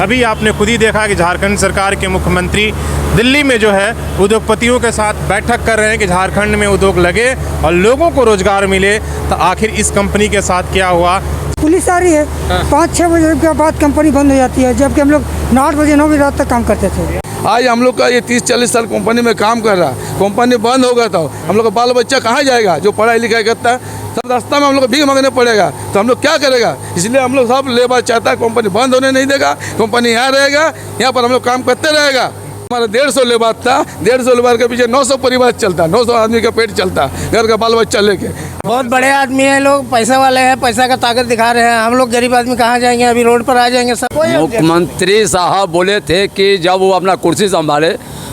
अभी आपने खुद ही देखा कि झारखंड सरकार के मुख्यमंत्री दिल्ली में जो है उद्योगपतियों के साथ बैठक कर रहे हैं कि झारखंड में उद्योग लगे और लोगों को रोजगार मिले। तो आखिर इस कंपनी के साथ क्या हुआ? पुलिस आ रही है, 5-6 बजे के बाद कंपनी बंद हो जाती है, जबकि हम लोग 8 बजे 9 बजे रात तक काम करते थे। आज हम लोग का ये 30-40 साल कंपनी में काम कर रहा है, कंपनी बंद हो गया तो हम लोग का बाल बच्चा कहाँ जाएगा? जो पढ़ाई लिखाई करता है सब रास्ता में हम लोग को भीख मांगने पड़ेगा, तो हम लोग क्या करेगा? इसलिए हम लोग सब लेबर चाहता है कंपनी बंद होने नहीं देगा, कंपनी यहाँ रहेगा, यहाँ पर हम लोग काम करते रहेगा। हमारा 150 लेबर था, 150 लेबर के पीछे 900 परिवार चलता, 900 आदमी का पेट चलता, घर का बाल बच्चा लेके। बहुत बड़े आदमी हैं लोग, पैसा वाले हैं, पैसा का ताकत दिखा रहे हैं। हम लोग गरीब आदमी कहाँ जाएंगे? अभी रोड पर आ जाएंगे सब। मुख्यमंत्री साहब बोले थे कि जब वो अपना कुर्सी संभाले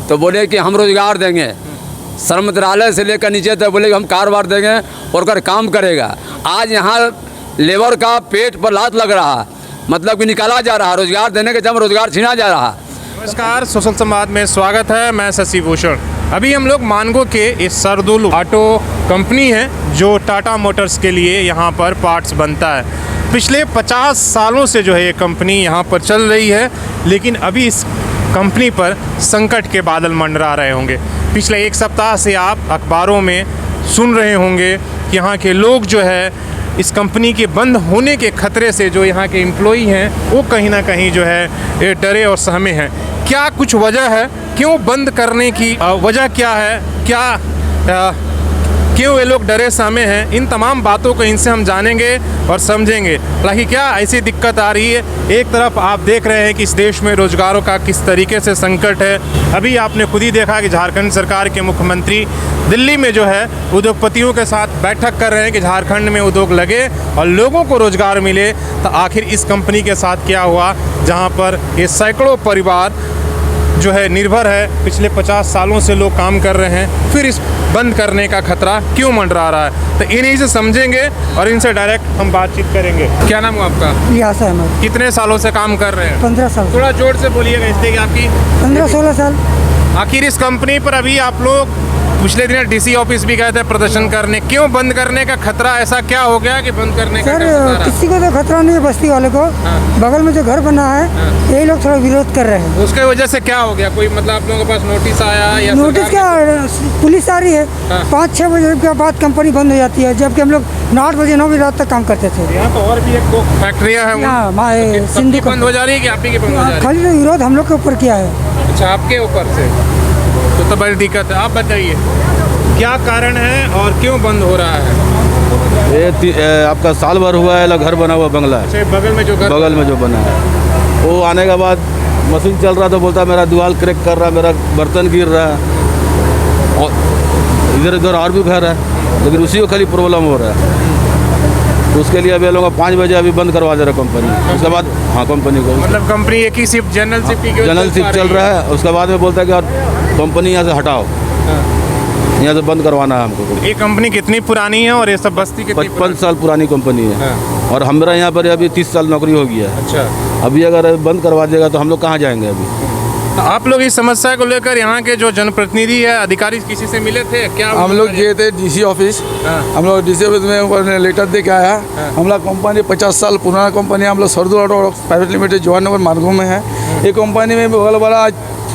तो बोले कि हम रोजगार देंगे, श्रम मंत्रालय से लेकर नीचे तक बोले कि हम कारोबार देंगे और काम करेगा। आज यहाँ लेबर का पेट पर लात लग रहा है, मतलब कि निकाला जा रहा है, रोजगार देने के जब रोजगार छीना जा रहा है। नमस्कार, सोशल संवाद में स्वागत है। मैं शशि भूषण। अभी हम लोग मानगो के इस सरदुल ऑटो कंपनी है जो टाटा मोटर्स के लिए यहाँ पर पार्ट्स बनता है। पिछले 50 सालों से जो है ये कंपनी यहाँ पर चल रही है, लेकिन अभी इस कंपनी पर संकट के बादल मंडरा रहे होंगे। पिछले एक सप्ताह से आप अखबारों में सुन रहे होंगे कि यहाँ के लोग जो है इस कंपनी के बंद होने के खतरे से, जो यहाँ के एम्प्लॉई हैं वो कहीं ना कहीं जो है डरे और सहमे हैं। क्या कुछ वजह है, क्यों बंद करने की वजह क्या है, क्यों ये लोग डरे सहमे हैं, इन तमाम बातों को इनसे हम जानेंगे और समझेंगे। हालांकि क्या ऐसी दिक्कत आ रही है? एक तरफ आप देख रहे हैं कि इस देश में रोजगारों का किस तरीके से संकट है। अभी आपने खुद ही देखा कि झारखंड सरकार के मुख्यमंत्री दिल्ली में जो है उद्योगपतियों के साथ बैठक कर रहे हैं कि झारखंड में उद्योग लगे और लोगों को रोजगार मिले। तो आखिर इस कंपनी के साथ क्या हुआ, जहाँ पर ये सैकड़ों परिवार जो है निर्भर है, पिछले 50 सालों से लोग काम कर रहे हैं, फिर इस बंद करने का खतरा क्यों मंडरा रहा है? तो इन्हीं से समझेंगे और इनसे डायरेक्ट हम बातचीत करेंगे। क्या नाम है आपका? लियास अहमद। कितने सालों से काम कर रहे हैं? 15 साल। थोड़ा जोर से बोलिएगा, इसलिए कि आपकी 15-16 साल। आखिर इस कंपनी पर अभी आप लोग पिछले दिन डीसी ऑफिस भी गए थे प्रदर्शन करने, क्यों बंद करने का खतरा? ऐसा क्या हो गया कि बंद करने का सर किसी को तो खतरा नहीं है, बस्ती वाले को। बगल में जो घर बना है यही लोग थोड़ा विरोध कर रहे हैं। उसके वजह से क्या हो गया? कोई मतलब आप लोगों के पास नोटिस आया या नोटिस क्या? पुलिस आ रही है, 5-6 बजे के बाद कंपनी बंद हो जाती है, जबकि हम लोग 8 बजे 9 बजे रात तक काम करते थे। यहाँ तो और भी एक दो फैक्ट्रियाँ हैं, सिंधी बंद हो जा रही है कि आप ही की बंद हो जा रही है? खाली तो विरोध हम लोग के ऊपर किया है। अच्छा, आपके ऊपर से तो बड़ी दिक्कत है। आप बताइए क्या कारण है और क्यों बंद हो रहा है? ये आपका साल भर हुआ है, घर बना हुआ बंगला है, बगल में जो बना है, वो आने के बाद मशीन चल रहा तो बोलता मेरा दीवार क्रैक कर रहा है, मेरा बर्तन गिर रहा है, और इधर उधर और भी घर है, लेकिन उसी को खाली प्रॉब्लम हो रहा है। तो उसके लिए अभी लोग 5 बजे अभी बंद करवा दे रहा कंपनी। उसके बाद कंपनी को मतलब कंपनी एक ही शिफ्ट जनरल शिफ्ट चल रहा है। उसके बाद में बोलता है कि और कंपनी यहाँ से हटाओ, यहाँ से बंद करवाना है हमको। ये कंपनी कितनी पुरानी है और ये सब बस्ती कितनी? 55 साल पुरानी कंपनी है। और हमारा यहाँ पर अभी 30 साल नौकरी हो गया है। अच्छा, अभी अगर बंद करवा देगा तो हम लोग कहाँ जाएंगे? अभी तो आप लोग इस समस्या को लेकर यहाँ के जो जनप्रतिनिधि है, अधिकारी, किसी से मिले थे क्या? हम लोग गए थे डीसी ऑफिस। हम लोग डीसी ऑफिस में लेटर दे के आया। हमारा कंपनी 50 साल पुराना कंपनी, हम लोग Sardul auto private limited Jawahar Nagar मार्गो में है। ये कंपनी में बगल वाला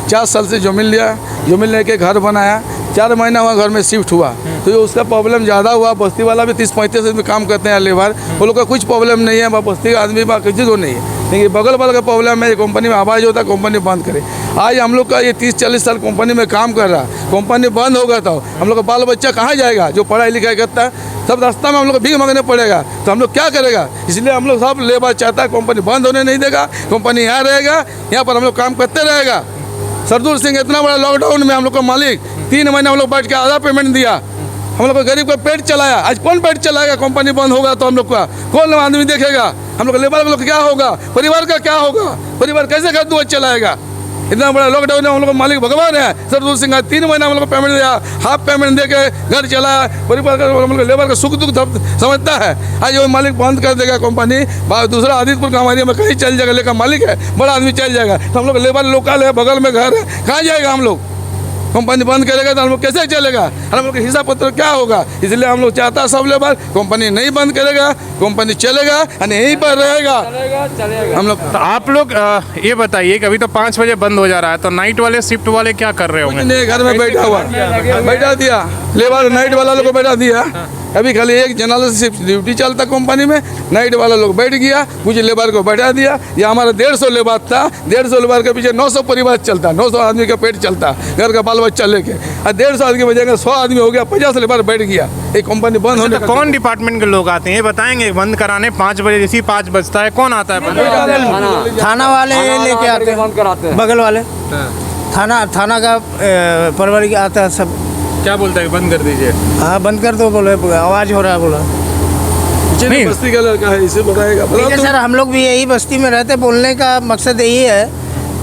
4 साल से जमीन लिया, जमीन लेके घर बनाया, 4 महीना हुआ घर में शिफ्ट हुआ, तो उसका प्रॉब्लम ज़्यादा हुआ। बस्ती वाला भी 30-35 आदमी काम करते हैं लेबर, वो लोग का कुछ प्रॉब्लम नहीं है, बस्ती का आदमी किसी को नहीं है, लेकिन बगल वाला का प्रॉब्लम है। कंपनी में आवाज़ होता है कंपनी बंद करे। आज हम लोग का ये 30-40 साल कंपनी में काम कर रहा है, कंपनी बंद हो गया तो हम लोग का बाल बच्चा कहाँ जाएगा? जो पढ़ाई लिखाई करता है सब रास्ता में हम लोग को भीख मांगने पड़ेगा, तो हम लोग क्या करेगा? इसलिए हम लोग सब लेबर चाहता है कंपनी बंद होने नहीं देगा, कंपनी यहाँ रहेगा, यहाँ पर हम लोग काम करते रहेगा। सरदुल सिंह इतना बड़ा लॉकडाउन में हम लोग का मालिक 3 महीना हम लोग बैठ के आधा पेमेंट दिया, हम लोग को गरीब का पेट चलाया। आज कौन पेट चलाएगा? कंपनी बंद होगा तो हम लोग का कौन आदमी देखेगा? हम लोग लेबर का क्या होगा? परिवार का क्या होगा? परिवार कैसे घर दुआर चलाएगा? इतना बड़ा लॉकडाउन है, हम लोग का मालिक भगवान है सरदुल सिंह। आज 3 महीना हम लोग को पेमेंट दिया, हाफ पेमेंट दे के घर चलाया, परिवार का हम लोग लेबर का सुख दुख समझता है। आज वो मालिक बंद कर देगा कंपनी, दूसरा आदित्यपुर का हमारे में कहीं चल जाएगा, लेकिन मालिक है बड़ा आदमी चल जाएगा, तो हम लोग लेबर लोकल है, बगल में घर है, कहाँ जाएगा हम लोग? कंपनी बंद करेगा तो हम लोग कैसे चलेगा, हम लोग का हिसाब पत्र क्या होगा। इसलिए हम लोग चाहता है सब लेबर कंपनी नहीं बंद करेगा, कंपनी चलेगा और यहीं पर रहेगा हम लोग। तो आप लोग ये बताइए कि अभी तो 5 बजे बंद हो जा रहा है, तो नाइट वाले शिफ्ट वाले क्या कर रहे होंगे? नहीं, घर में बैठा हुआ बैठा दिया लेबर, नाइट वाला लोग को बैठा दिया। अभी खाली एक जनरल शिफ्ट ड्यूटी चलता कंपनी में, नाइट वाला लोग बैठ गया, कुछ लेबर को बैठा दिया। ये हमारा 150 लेबर था, 150 लेबर के पीछे 900 परिवार चलता, 900 आदमी का पेट चलता, घर का बाल बच्चा लेके। और 150 आदमी बजाएंगे 100 आदमी हो गया, 50 लेबर बैठ गया। एक कंपनी बंद होने तो कौन डिपार्टमेंट के लोग आते हैं ये बताएंगे? बंद कराने 5 बजे, जैसे 5 बजता है कौन आता है बंद? थाना वाले लेके आते बंद कराते हैं। बगल वाले थाना का परवरी आता है सब। क्या बोलता है कि बंद कर दीजिए? हाँ बंद कर दो, बोले आवाज़ हो रहा है, बोला नहीं बस्ती का लड़का है, इसे बताएगा। ठीक है सर, हम लोग भी यही बस्ती में रहते, बोलने का मकसद यही है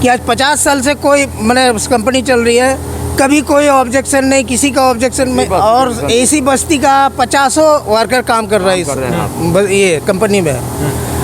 कि आज 50 साल से कोई मैंने कंपनी चल रही है, कभी कोई ऑब्जेक्शन नहीं, किसी का ऑब्जेक्शन में, और ऐसी बस्ती का 50 वर्कर काम कर रहा है इस ये कंपनी में।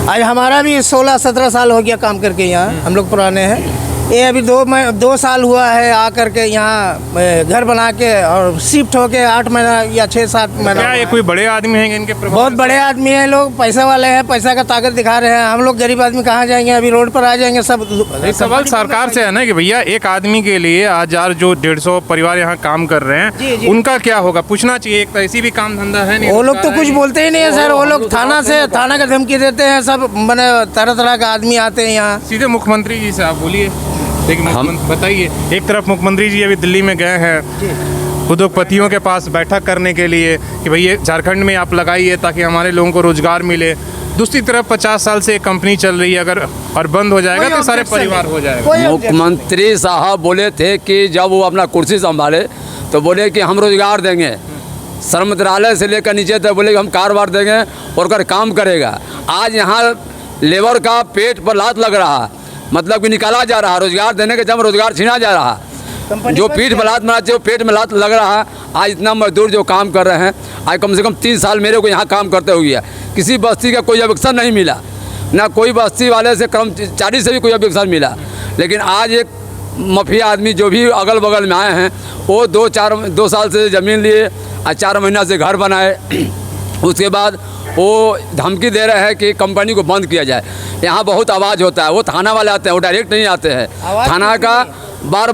आज हमारा भी 16-17 साल हो गया काम करके यहाँ, हम लोग पुराने हैं। ये अभी 2 साल हुआ है आ करके यहाँ घर बना के और शिफ्ट होके 8 महीना या 6-7 महीना। क्या ये कोई बड़े आदमी हैं इनके प्रभाव? बहुत बड़े आदमी हैं लोग, पैसा वाले हैं, पैसा का ताकत दिखा रहे हैं। हम लोग गरीब आदमी कहाँ जाएंगे, अभी रोड पर आ जाएंगे सब। एक सवाल सरकार से है ना कि भैया एक आदमी के लिए आज यार जो 150 परिवार यहाँ काम कर रहे हैं उनका क्या होगा, पूछना चाहिए। एक तो ऐसी भी काम धंधा है नहीं, वो लोग तो कुछ बोलते ही नहीं है सर। वो लोग थाना का धमकी देते हैं सब, मैंने तरह का आदमी आते हैं यहाँ। सीधे मुख्यमंत्री जी से आप बोलिए। लेकिन बताइए, एक तरफ मुख्यमंत्री जी अभी दिल्ली में गए हैं उद्योगपतियों के पास बैठक करने के लिए कि भैया झारखंड में आप लगाइए ताकि हमारे लोगों को रोजगार मिले। दूसरी तरफ 50 साल से एक कंपनी चल रही है, अगर और बंद हो जाएगा तो सारे परिवार हो जाएगा। मुख्यमंत्री साहब बोले थे कि जब वो अपना कुर्सी संभाले तो बोले कि हम रोजगार देंगे, श्रम मंत्रालय से लेकर नीचे तक बोले कि हम कारोबार देंगे और कर काम करेगा। आज यहाँ लेबर का पेट पर लात लग रहा, मतलब कि निकाला जा रहा, रोजगार देने के जब रोजगार छीना जा रहा। जो पीठ में लात मारते वो पेट में लात लग रहा। आज इतना मजदूर जो काम कर रहे हैं, आज कम से कम 3 साल मेरे को यहाँ काम करते हुए किसी बस्ती का कोई ऑब्जेक्शन नहीं मिला, ना कोई बस्ती वाले से कर्मचारी से भी कोई ऑब्जेक्शन मिला। लेकिन आज एक माफिया आदमी जो भी अगल बगल में आए हैं, वो 2 साल से ज़मीन लिए और 4 महीना से घर बनाए, उसके बाद वो धमकी दे रहे हैं कि कंपनी को बंद किया जाए। यहाँ बहुत आवाज़ होता है, वो थाना वाले आते हैं, वो डायरेक्ट नहीं आते हैं। थाना का बार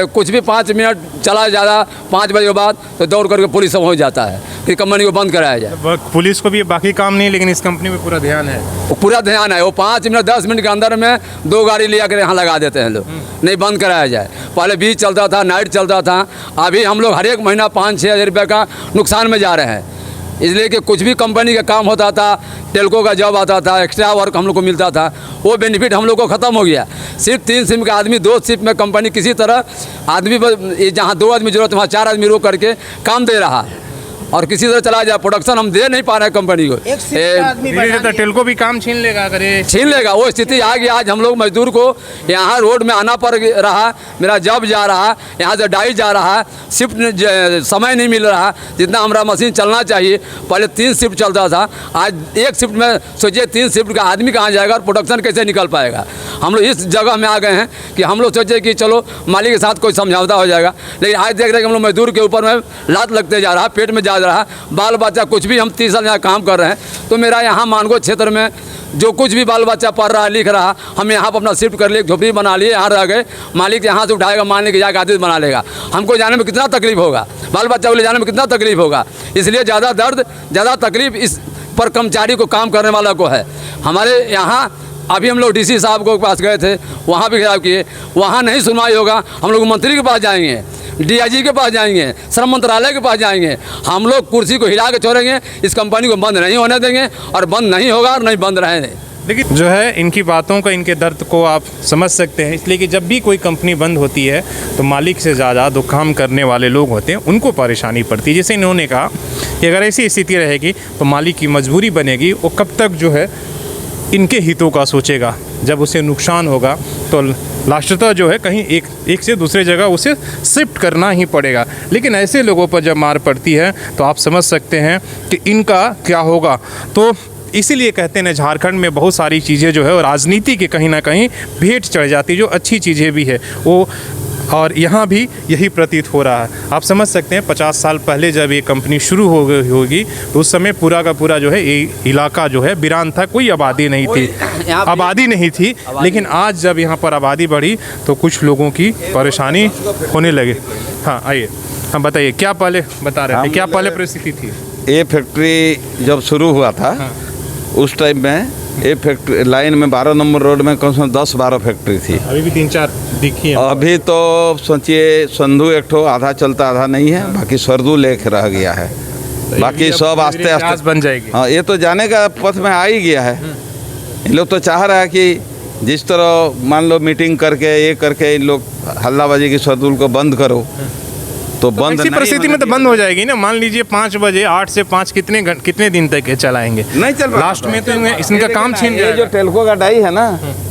कुछ भी 5 मिनट चला ज़्यादा 5 बजे के बाद तो दौड़ करके पुलिस पहुँच जाता है कि कंपनी को बंद कराया जाए। पुलिस को भी बाकी काम नहीं, लेकिन इस कंपनी में पूरा ध्यान है। वो पूरा ध्यान है, वो 5 मिनट 10 मिनट के अंदर में 2 गाड़ी ले आकर यहाँ लगा देते हैं लोग, नहीं बंद कराया जाए। पहले बीच चलता था, नाइट चलता था, अभी हम लोग हर एक महीना 5-6 हज़ार रुपये का नुकसान में जा रहे हैं। इसलिए कि कुछ भी कंपनी का काम होता था, टेल्को का जॉब आता था, एक्स्ट्रा वर्क हम लोग को मिलता था, वो बेनिफिट हम लोग को ख़त्म हो गया। सिर्फ 3 शिफ्ट का आदमी 2 शिफ्ट में कंपनी किसी तरह आदमी जहाँ 2 आदमी जरूरत वहाँ 4 आदमी रोक करके काम दे रहा है और किसी तरह चला जाए। प्रोडक्शन हम दे नहीं पा रहे हैं कंपनी को। टेल्को भी काम छीन लेगा, अगर ये छीन लेगा, वो स्थिति आ गई। आज हम लोग मजदूर को यहाँ रोड में आना पड़ रहा, मेरा जॉब जा रहा, यहाँ से डाई जा रहा, शिफ्ट समय नहीं मिल रहा जितना हमारा मशीन चलना चाहिए। पहले 3 शिफ्ट चलता था, आज 1 शिफ्ट में सोचिए 3 शिफ्ट का आदमी कहाँ जाएगा और प्रोडक्शन कैसे निकल पाएगा। हम लोग इस जगह में आ गए हैं कि हम लोग सोचे कि चलो मालिक के साथ कोई समझौता हो जाएगा, लेकिन आज देख रहे हैं कि हम लोग मजदूर के ऊपर में लात लगते जा रहा, पेट में जा रहा, बाल बच्चा कुछ भी। हम 30 साल यहाँ काम कर रहे हैं, तो मेरा यहाँ मानगो क्षेत्र में जो कुछ भी बाल बच्चा पढ़ रहा लिख रहा, हम यहाँ पर अपना शिफ्ट कर लिए, झोपड़ी बना लिए, यहाँ रह गए। मालिक यहाँ से उठाएगा, मान लेके जाकर आदेश बना लेगा। हमको जाने में कितना तकलीफ होगा, बाल बच्चा को ले जाने में कितना तकलीफ होगा। इसलिए ज़्यादा दर्द, ज़्यादा तकलीफ इस पर कर्मचारी को, काम करने वाला को है। हमारे यहाँ अभी हम लोग डीसी साहब को पास गए थे, वहाँ भी खिलाफ किए, वहाँ नहीं सुनवाई होगा। हम लोग मंत्री के पास जाएंगे, डीआईजी के पास जाएंगे, श्रम मंत्रालय के पास जाएंगे। हम लोग कुर्सी को हिला के छोड़ेंगे, इस कंपनी को बंद नहीं होने देंगे और बंद नहीं होगा और नहीं बंद रहेंगे। देखिए जो है इनकी बातों का, इनके दर्द को आप समझ सकते हैं। इसलिए कि जब भी कोई कंपनी बंद होती है तो मालिक से ज़्यादा जो काम करने वाले लोग होते हैं उनको परेशानी पड़ती है। जैसे इन्होंने कहा कि अगर ऐसी स्थिति रहेगी तो मालिक की मजबूरी बनेगी, वो कब तक जो है इनके हितों का सोचेगा। जब उसे नुकसान होगा तो लास्टतः जो है कहीं एक से दूसरे जगह उसे शिफ्ट करना ही पड़ेगा। लेकिन ऐसे लोगों पर जब मार पड़ती है तो आप समझ सकते हैं कि इनका क्या होगा। तो इसीलिए कहते हैं झारखंड में बहुत सारी चीज़ें जो है और राजनीति के कहीं ना कहीं भेंट चढ़ जाती है। जो अच्छी चीज़ें भी है वो और यहाँ भी यही प्रतीत हो रहा है। आप समझ सकते हैं 50 साल पहले जब ये कंपनी शुरू हो गई होगी तो उस समय पूरा का पूरा जो है ये इलाका जो है वीरान था, कोई आबादी नहीं थी, आबादी नहीं थी। लेकिन आज जब यहाँ पर आबादी बढ़ी तो कुछ लोगों की परेशानी होने लगे। हाँ आइए, हम बताइए क्या पहले बता रहे थे, क्या पहले परिस्थिति थी? ये फैक्ट्री जब शुरू हुआ था उस टाइम में ये फैक्ट्री लाइन में 12 नंबर रोड में कम से कम 10-12 फैक्ट्री थी। अभी भी 3-4 दिखी है। अभी तो सोचिए संधू एक ठो आधा चलता आधा नहीं है, बाकी सरदू लेके रह गया है, बाकी सब आस्ते आस्ते बन जाएगी। हाँ, ये तो जाने का पथ में आ ही गया है। इन लोग तो चाह रहा है कि जिस तरह मान लो मीटिंग करके ये करके इन लोग हल्लाबाजी की सरदूल को बंद करो तो बंद ऐसी नहीं परिस्थिति में तो बंद हो जाएगी ना। मान लीजिए 5 बजे 8 से 5 कितने दिन तक ये चलाएंगे? नहीं चल रहा। लास्ट में तो इनका काम छीन ये जाएगा। जो टेल्को का डाई है ना,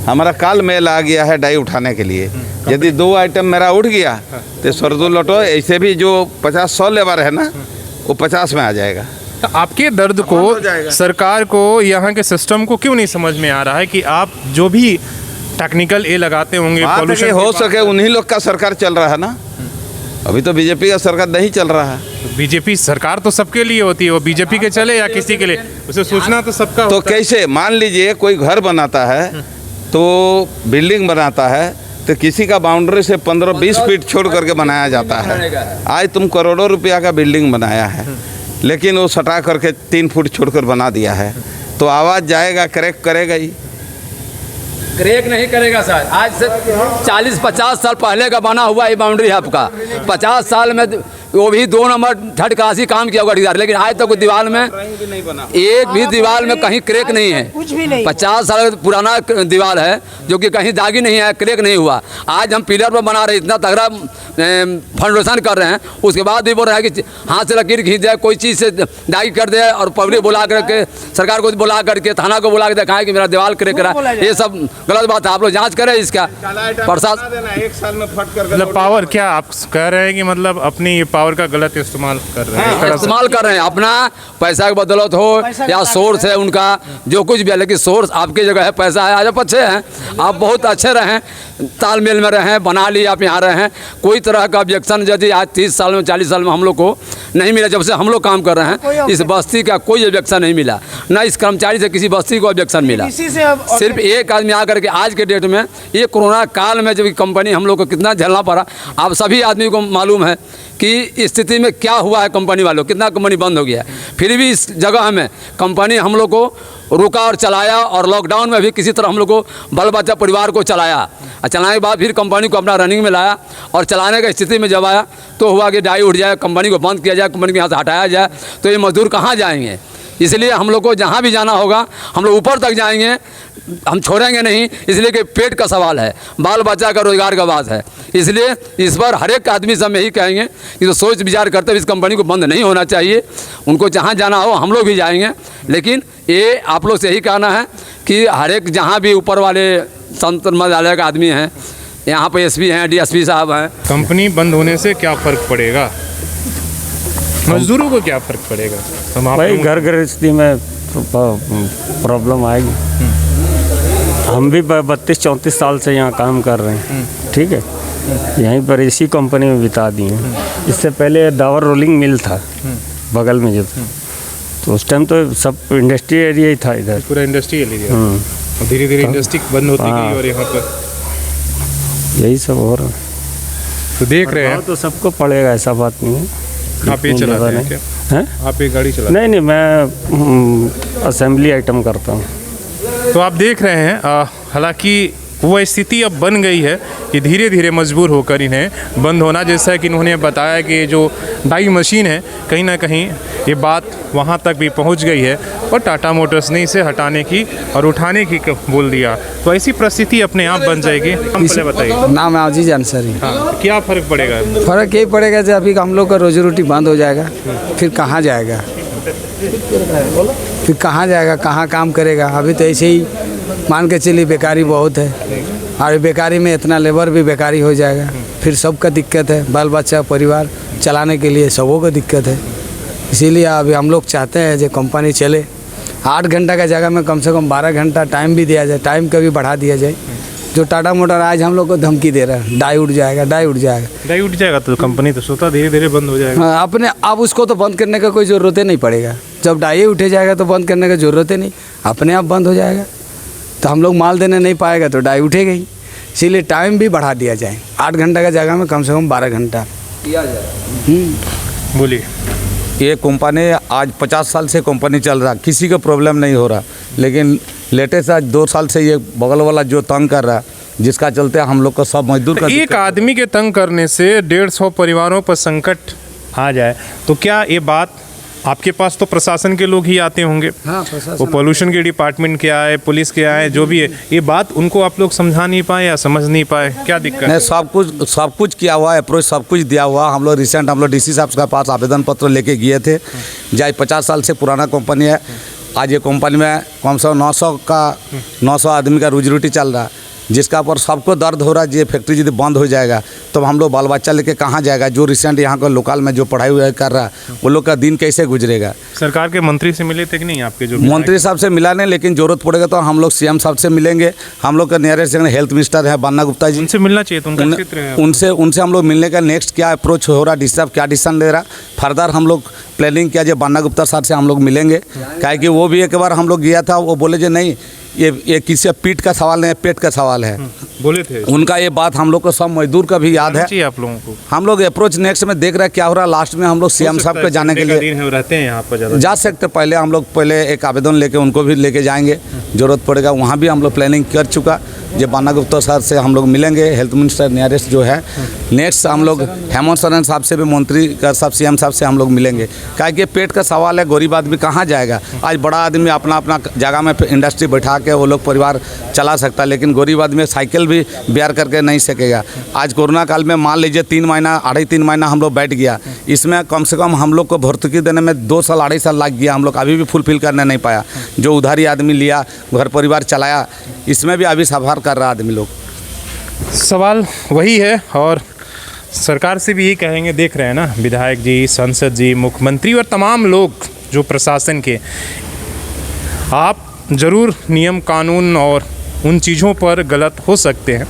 हमारा काल मेल आ गया है डाई उठाने के लिए। यदि 2 आइटम मेरा उठ गया तो सरदूल लौटो, ऐसे भी जो 50-100 लेबर है ना वो 50 में आ जाएगा। तो आपके दर्द को, सरकार को, यहाँ के सिस्टम को क्यों नहीं समझ में आ रहा है कि आप जो भी टेक्निकल ये लगाते होंगे बात है कि हो सके उन्हीं लोग का सरकार चल रहा है ना, अभी तो बीजेपी का सरकार नहीं चल रहा है। बीजेपी सरकार तो सबके लिए होती है, वो बीजेपी के चले या किसी के लिए, उसे सोचना तो सबका तो होता है। कैसे मान लीजिए कोई घर बनाता है तो बिल्डिंग बनाता है तो किसी का बाउंड्री से 15-20 फीट छोड़ करके बनाया जाता है। आज तुम करोड़ों रुपया का बिल्डिंग बनाया है लेकिन वो सटा करके 3 फुट छोड़कर बना दिया है तो आवाज़ जाएगा, क्रैक करेगा ही। क्रैक नहीं करेगा सर। आज से 40-50 साल पहले का बना हुआ ये बाउंड्री है आपका। 50 साल में वो भी 2 नंबर थर्ड क्लास काम किया हुआ ठेकेदार, लेकिन आज तक तो दीवार में एक भी दीवार में कहीं क्रैक नहीं है। कुछ भी नहीं। 50 साल पुराना दीवार है जो कि कहीं दागी नहीं है, क्रैक नहीं हुआ। आज हम पिलर पर बना रहे, इतना तगड़ा फाउंडेशन कर रहे हैं, उसके बाद भी बोल रहा है कि हाथ से लकीर खींच दे, कोई चीज़ से दागी कर दे और पब्लिक बुला करके, सरकार को बुला करके, थाना को बुला के दिखाएं कि मेरा दीवार क्रैक करा। ये सब गलत बात है। आप लोग जाँच करें इसका। प्रशासन 1 साल में फट कर मतलब पावर, क्या आप कह रहे हैं कि मतलब अपनी ये पावर का गलत इस्तेमाल कर रहे हैं? एक तरह से। इस्तेमाल कर रहे हैं, अपना पैसा की बदौलत हो या सोर्स है उनका जो कुछ भी है, लेकिन सोर्स आपकी जगह है, पैसा है। आज आप अच्छे हैं, आप बहुत अच्छे रहें, तालमेल में रहें, बना लिए आप यहाँ रहे हैं। कोई तरह का ऑब्जेक्शन यदि आज 30 साल में 40 साल में हम लोग को नहीं मिला, जब से हम लोग काम कर रहे हैं इस बस्ती का कोई ऑब्जेक्शन नहीं मिला, ना इस कर्मचारी से किसी बस्ती को ऑब्जेक्शन मिला। सिर्फ एक आदमी आकर के आज के डेट में ये कोरोना काल में जब कंपनी हम लोग को कितना झेलना पड़ा, आप सभी आदमी को मालूम है कि स्थिति में क्या हुआ है। कंपनी वालों कितना कंपनी बंद हो गया, फिर भी इस जगह में कंपनी हम लोग को रुका और चलाया, और लॉकडाउन में भी किसी तरह हम लोग को बाल बच्चा परिवार को चलाया, और चलाने के बाद फिर कंपनी को अपना रनिंग में लाया, और चलाने की स्थिति में जब आया तो हुआ कि डाई उठ जाए, कंपनी को बंद किया जाए, कंपनी को यहाँ से हटाया जाए, तो ये मजदूर कहाँ जाएंगे? इसलिए हम लोग को जहाँ भी जाना होगा हम लोग ऊपर तक जाएंगे, हम छोड़ेंगे नहीं, इसलिए कि पेट का सवाल है, बाल बच्चा का रोजगार का बात है। इसलिए इस पर हर एक आदमी से हम यही कहेंगे कि तो सोच विचार करते हुए इस कंपनी को बंद नहीं होना चाहिए। उनको जहाँ जाना हो हम लोग भी जाएंगे, लेकिन ये आप लोग से यही कहना है कि हर एक जहाँ भी ऊपर वाले संत मजालय का आदमी हैं, यहाँ पर एसपी हैं, डीएसपी साहब हैं। कंपनी बंद होने से क्या फ़र्क पड़ेगा, मजदूरों को क्या फ़र्क पड़ेगा? भाई घर गृहस्थी में प्रॉब्लम आएगी। हम भी 32-34 साल से यहाँ काम कर रहे हैं, ठीक है, यहीं पर इसी कंपनी में बिता दिए हैं। इससे पहले डावर रोलिंग मिल था बगल में जो था, तो उस टाइम तो सब इंडस्ट्री एरिया ही था इधर, पूरा इंडस्ट्रियल एरिया। और धीरे धीरे इंडस्ट्री बंद होती गई और यहाँ पर यही सब हो रहा है। तो देख रहे हैं, तो सबको पड़ेगा, ऐसा बात नहीं है। आप ये चलाते हैं क्या? हैं? आप ये गाड़ी चलाते हैं? नहीं, मैं असेंबली आइटम करता हूँ। तो आप देख रहे हैं, हालांकि वो स्थिति अब बन गई है कि धीरे धीरे मजबूर होकर इन्हें बंद होना, जैसा कि इन्होंने बताया कि जो डाई मशीन है कहीं ना कहीं ये बात वहाँ तक भी पहुँच गई है और टाटा मोटर्स ने इसे हटाने की और उठाने की बोल दिया, तो ऐसी परिस्थिति अपने आप बन जाएगी। हम पहले बताइए। नाम है अजीज अंसारी। हाँ, क्या फ़र्क पड़ेगा? फ़र्क यही पड़ेगा जब अभी हम लोग का रोजी रोटी बंद हो जाएगा, फिर कहाँ जाएगा, फिर कहाँ जाएगा, कहाँ काम करेगा? अभी तो ऐसे ही मान के चलिए बेकारी बहुत है, और बेकारी में इतना लेबर भी बेकारी हो जाएगा, फिर सबका दिक्कत है, बाल बच्चा परिवार चलाने के लिए सबों को दिक्कत है। इसीलिए अभी हम लोग चाहते हैं जो कंपनी चले, 8 घंटा का जगह में कम से कम 12 घंटा टाइम भी दिया जाए, टाइम का भी बढ़ा दिया जाए, जो टाटा मोटर आज हम लोग को धमकी दे रहा है, डाई उठ जाएगा, डाई उठ जाएगा। डाई उठ जाएगा तो कंपनी तो स्वतः धीरे धीरे बंद हो जाएगा। हाँ, अपने अब उसको तो बंद करने का कोई ज़रूरत ही नहीं पड़ेगा। जब डाई उठे जाएगा तो बंद करने का ज़रूरत ही नहीं, अपने आप बंद हो जाएगा। तो हम लोग माल देने नहीं पाएगा तो डाई उठेगा ही। इसीलिए टाइम भी बढ़ा दिया जाए, 8 घंटा का जगह में कम से कम 12 घंटा किया जाए। बोलिए। ये कंपनी आज 50 साल से कंपनी चल रहा, किसी को प्रॉब्लम नहीं हो रहा, लेकिन लेटेस्ट आज 2 साल से ये बगल वाला जो तंग कर रहा है, जिसका चलते हम लोग को सब मजदूर का एक आदमी के तंग करने से 150 परिवारों पर संकट आ जाए तो क्या ये बात, आपके पास तो प्रशासन के लोग ही आते होंगे, हाँ, वो पोल्यूशन के डिपार्टमेंट के आए, पुलिस के आए, जो भी है, ये बात उनको आप लोग समझा नहीं पाए या समझ नहीं पाए, क्या दिक्कत नहीं? सब कुछ किया हुआ है, अप्रोच सब कुछ दिया हुआ। हम लोग रिसेंट डीसी साहब के पास आवेदन पत्र लेके गए थे। जाए 50 साल से पुराना कंपनी है, आज ये कंपनी में कम से कम 900 आदमी का रोजी रोटी चल रहा है, जिसका पर सबको दर्द हो रहा है। ये फैक्ट्री यदि बंद हो जाएगा तो हम लोग बाल बच्चा लेके कहाँ जाएगा? जो रिसेंट यहाँ का लोकल में जो पढ़ाई कर रहा है वो लोग का दिन कैसे गुजरेगा? सरकार के मंत्री से मिले थे कि नहीं आपके? जो मंत्री साहब से मिला नहीं, लेकिन जरूरत पड़ेगा तो हम लोग सीएम साहब से मिलेंगे। हम लोग का नियरेस्ट हेल्थ मिनिस्टर है बन्ना गुप्ता जी, उनसे मिलना चाहिए, तो उनका क्षेत्र है। उनसे हम लोग मिलने का नेक्स्ट क्या अप्रोच हो रहा, डीसी साहब क्या डिसीजन ले रहा, फर्दर हम लोग प्लानिंग किया। जो बन्ना गुप्ता साहब से हम लोग मिलेंगे, क्या कि वो भी एक बार हम लोग गया था, वो बोले जो नहीं ये किसी पीठ का सवाल नहीं है, पेट का सवाल है, बोले थे। उनका ये बात हम लोग को सब मजदूर का भी याद है। आप लोगों को हम लोग अप्रोच नेक्स्ट में देख रहे हैं क्या हो रहा है। लास्ट में हम लोग सीएम साहब को जाने के लिए रहते हैं यहाँ पर, जा सकते। पहले हम लोग एक आवेदन लेके उनको भी लेके जाएंगे, जरूरत पड़ेगा वहाँ भी हम लोग प्लानिंग कर चुका। जब बन्ना गुप्ता सर से हम लोग मिलेंगे, हेल्थ मिनिस्टर नियरेस्ट जो है, नेक्स्ट हम लोग हेमंत सोरेन साहब से भी, मंत्री का साहब सीएम साहब से हम लोग मिलेंगे। क्या कि पेट का सवाल है, गरीब आदमी कहाँ जाएगा? आज बड़ा आदमी अपना अपना जगह में इंडस्ट्री बैठा के वो लोग परिवार चला सकता, लेकिन गरीब आदमी साइकिल भी बेयर करके नहीं सकेगा। आज कोरोना काल में मान लीजिए 3 महीना 2.5-3 महीना हम लोग बैठ गया, इसमें कम से कम हम लोग को भर्तुकी देने में 2 साल 2.5 साल लग गया। हम लोग अभी भी फुलफिल करने नहीं पाया। जो उधारी आदमी लिया, घर परिवार चलाया, इसमें भी अभी सफर कर रहा आदमी लोग। सवाल वही है, और सरकार से भी यही कहेंगे, देख रहे हैं ना विधायक जी, सांसद जी, मुख्यमंत्री और तमाम लोग जो प्रशासन के, आप ज़रूर नियम कानून और उन चीज़ों पर गलत हो सकते हैं,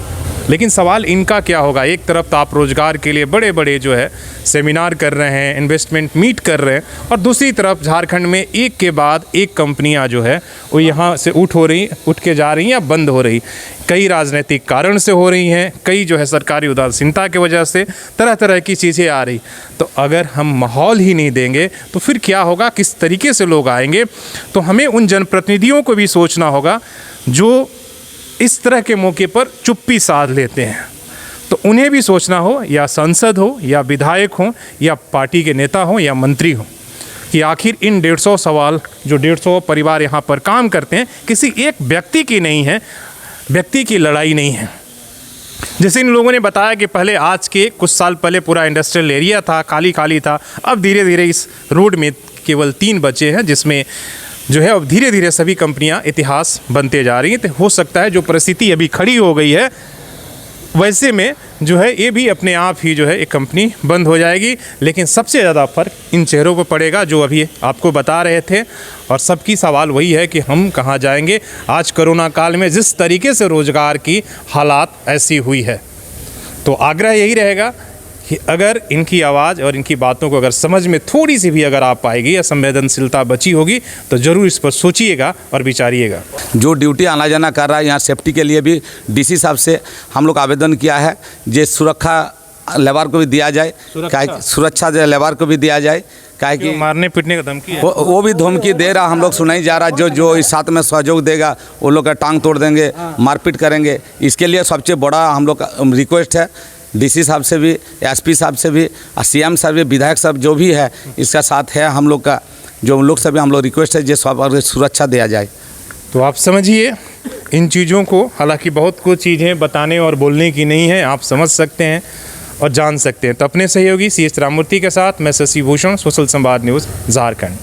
लेकिन सवाल इनका क्या होगा? एक तरफ तो आप रोज़गार के लिए बड़े बड़े जो है सेमिनार कर रहे हैं, इन्वेस्टमेंट मीट कर रहे हैं, और दूसरी तरफ झारखंड में एक के बाद एक कंपनियां जो है वो यहाँ से उठ के जा रही हैं या बंद हो रही। कई राजनीतिक कारण से हो रही हैं, कई जो है सरकारी उदासीनता की वजह से तरह तरह की चीज़ें आ रही। तो अगर हम माहौल ही नहीं देंगे तो फिर क्या होगा? किस तरीके से लोग आएंगे? तो हमें उन जनप्रतिनिधियों को भी सोचना होगा जो इस तरह के मौके पर चुप्पी साध लेते हैं, तो उन्हें भी सोचना हो, या सांसद हो, या विधायक हो, या पार्टी के नेता हो, या मंत्री हो, कि आखिर इन 150 सवाल जो 150 परिवार यहाँ पर काम करते हैं, किसी एक व्यक्ति की नहीं है, व्यक्ति की लड़ाई नहीं है। जैसे इन लोगों ने बताया कि पहले, आज के कुछ साल पहले पूरा इंडस्ट्रियल एरिया था, खाली खाली था, अब धीरे धीरे इस रोड में केवल 3 बचे हैं, जिसमें जो है अब धीरे धीरे सभी कंपनियां इतिहास बनते जा रही हैं। तो हो सकता है जो परिस्थिति अभी खड़ी हो गई है, वैसे में जो है ये भी अपने आप ही जो है एक कंपनी बंद हो जाएगी। लेकिन सबसे ज़्यादा फर्क इन चेहरों पर पड़ेगा जो अभी आपको बता रहे थे, और सबकी सवाल वही है कि हम कहाँ जाएंगे? आज कोरोना काल में जिस तरीके से रोज़गार की हालात ऐसी हुई है, तो आग्रह यही रहेगा कि अगर इनकी आवाज़ और इनकी बातों को अगर समझ में थोड़ी सी भी अगर आ पाएगी या संवेदनशीलता बची होगी, तो ज़रूर इस पर सोचिएगा और विचारिएगा। जो ड्यूटी आना जाना कर रहा है, यहाँ सेफ्टी के लिए भी डीसी साहब से हम लोग आवेदन किया है, जे सुरक्षा लेबर को भी दिया जाए, सुरक्षा लेबर को भी दिया जाए, क्या कि मारने पीटने का धमकी है, वो भी धमकी दे रहा, हम लोग सुनाई जा रहा। जो इस साथ में सहयोग देगा वो लोग का टांग तोड़ देंगे, मारपीट करेंगे। इसके लिए सबसे बड़ा हम लोग का रिक्वेस्ट है डीसी साहब से भी, एसपी साहब से भी, सीएम साहब भी, विधायक साहब जो भी है इसका साथ है हम लोग का, जो उन लोग से भी हम लोग रिक्वेस्ट है जो सब सुरक्षा दिया जाए। तो आप समझिए इन चीज़ों को, हालांकि बहुत कुछ चीज़ें बताने और बोलने की नहीं है, आप समझ सकते हैं और जान सकते हैं। तो अपने सहयोगी CS राममूर्ति के साथ मैं शशि भूषण, सोशल संवाद न्यूज़ झारखंड।